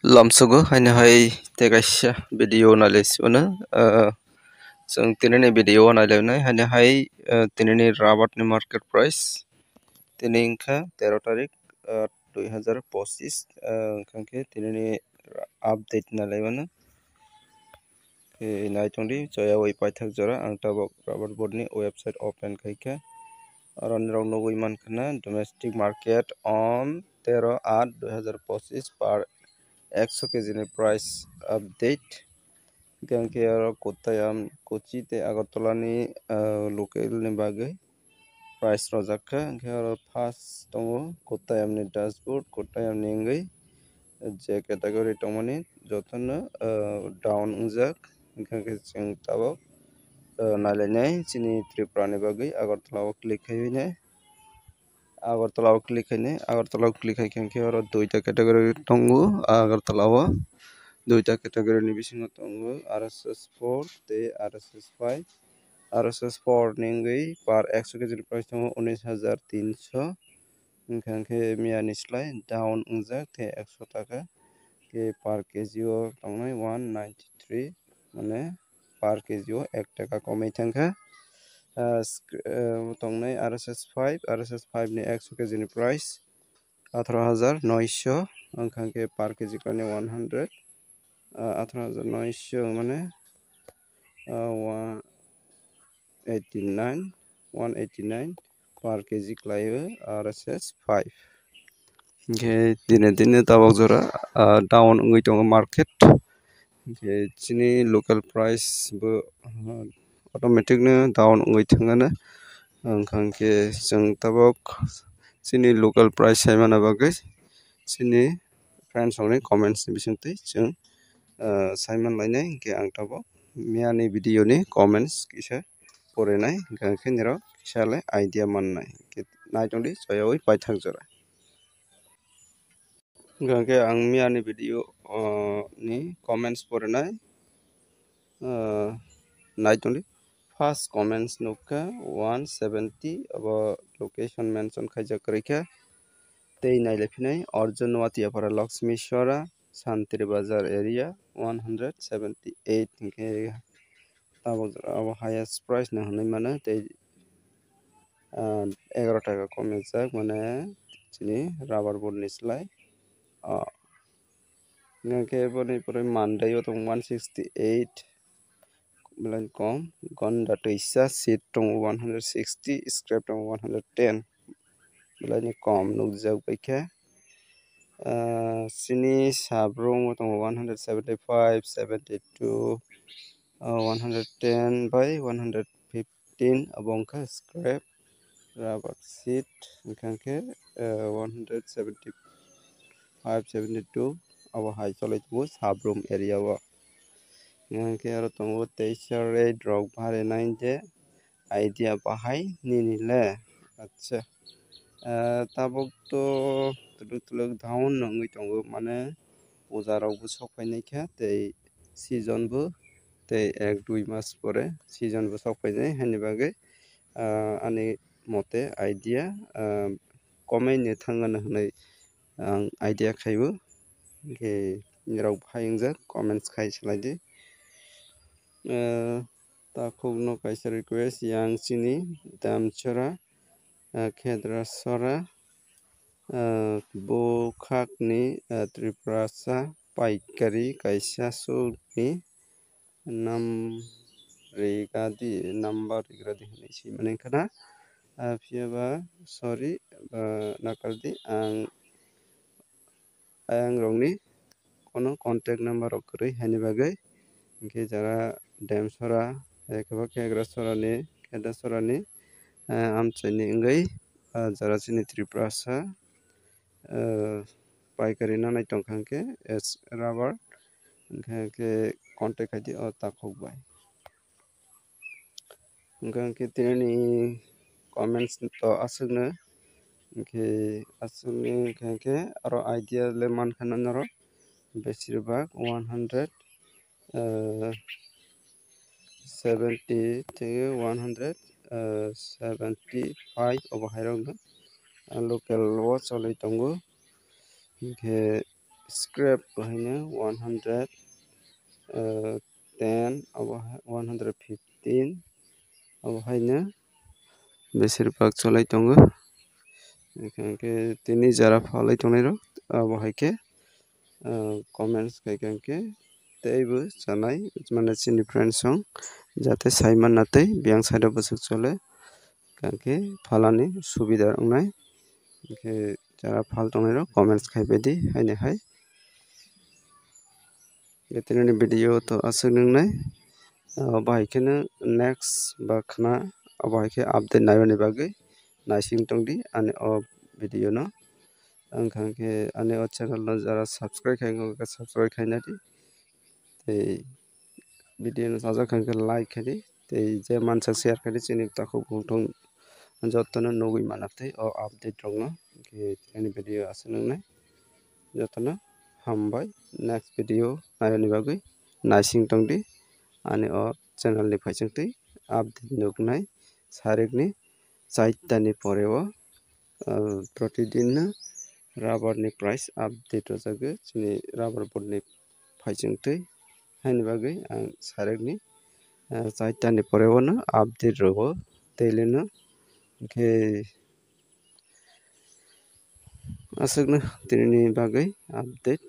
Lamsugo haino hai tegaisha video nalaisuna जों दिनैनि video नायलायनाय हानो हाय दिनैनि राबारनि मार्केट प्राइस दिनै इंखा 13 तारिख 2025 ओंखांखे दिनैनि आपडेट नालायबानो नायथंदि जया वै पाइथाक जरा आं ताबक राबार बोर्डनि वेबसाइट ओपन खायखा रन राव नगै मानखना डोमेस्टिक मार्केट ऑन 13/8/2025 पर 100 केजी नि प्राइस अपडेट गंके कोट्टायाम कोची ते अगरतला नि लोकल नि बागै प्राइस रजाखा गंके फार्स्ट दङ कोट्टायाम नि डैशबोर्ड कोट्टायाम नि इंगै जे कैटेगरी दङनि जतन डाउन उजाक गंके जों ताबक नायलायनाय चिनि त्रिपुरा नि बागै अगरतलाव क्लिक खायने अगरतलाव क्लिक खायके दुइटा कैटेगरी दंगु अगरतलाव दुइटा कैटेगरी नि बिसिङाव दंगु RSS 4 ते RSS 5 RSS 4 निंगै पर 100 केजी प्राइस दङ 19300 ओंखांखे मियानि स्लाइ डाउन उजाक ते 100 टाका के पर केजी दंनाय 193 माने पर केजी 1 टाका कमै थांखा दंनाय RSS 5 नि 100 केजी नि प्राइस 18900 ओंखांखे पर केजी काने 100 18900 माने 189 पर केजी क्लायो RSS 5 के दिने ताबक जरा डाउन उंगै दङ मार्केट के चिनि लोकल प्राइस बो ऑटोमेटिक ने डाउन उंगै थाङानो ओंखांखे जों ताबक चिनि लोकल प्राइस सायमाना बागै चिनि फ्रेंड्स नि कमेंट्स बिसंतै जों साइमन लायनाय के आं ताबक मियानि भिडिअ नि कमेंट्स किसे फरायनाय गंखे नेराव किसाले आइडिया माननाय के नायदोंदि जयावै पाइथाक जरा गंखे आं मियानि भिडिअ नि कमेंट्स फरायनाय नायदोंदि फर्स्ट कमेंट्स नुका 170 अब लोकेशन मेंशन खायजाकरैखा ते नायलेफिनाय अर्जुन वातियापारा लक्ष्मीश्वरा शांति बाजार एरिया 178 के अब हाईएस्ट प्राइस न हनै माने ते 11 टाका कमे जाक माने चिनि राबार बोर्ड निस्लाय गंखे बनि परे मानदायो दं 168 ब्लाइन कम गंडा तैसा सीट दं 160 स्क्रैप दं 110 ब्लाइन कम नुकजाक बैखे चिनि साब्रं दं 175 72 110 by 115 abongka scrap rubber sheet gangke 175 72 abo high solid bu sabrum area wa gangke aro tongo teisa red rock bhare nai je idea bahai ninile acha tabok to tuluk down nangui tongo mane bozarok bu sokfainai kha tei season bu tei 1-2 mas pore season bo sokfainai hani bagui ani mote idea komai ni thangana hanai ang idea khaibu ke nirok bhaingjak comments khai salaidi ta khugno kaisa request yang chini damchora khedrasora bo khakni triprasa paikari kaisa suni nam regadi number regradi hanisi mane kana fiaba sorry nakaldi ang rongni kono contact number okri hani bagai ke jara damsora ekaba khegrasora ni khedasora ni amchaini ngai jara chini triprasa paikari nanai tongkhangke as rubber ke contact khai o takhok bai gangke tinani comments to asugna ke asugni gangke aro idea le mankhana naro beshirbag 170 থেকে 175 obo hairok local watch olai tongo ke scrap bahine 110 abo 115 abo haine besirpak cholai tongo ke tini jara falai tongnai rok abo haike comments kaikanke teibo chanai mane chini friends song jate saiman natei biang side bosuk chole kanke falani subida ongnai ke jara fal tongnai rok comments khaibai di haine hai tini video to asuk nungnai bahaikeno next ba khana bahaike update naibani bagui naising tongdi ani o video no angkha ke ani o channel no jara subscribe khaingo subscribe khainadi tei video no sajak khankhe like khadi tei je mansa share khadi chini tako bungtong jotono nugui manatei o update rok no ke ani video asuk nungnai jotono hambai next video naibani bagui naising tongdi ani o channel ni phaisingtui update nugnai sarikni 4 ta ni pore o प्रतिदिन rubber ni price update rojago chini rubber board ni phaisingtui haini bagui ang sarekni 4 ta ni pore no update rogo daily no ke asukno tini bagui update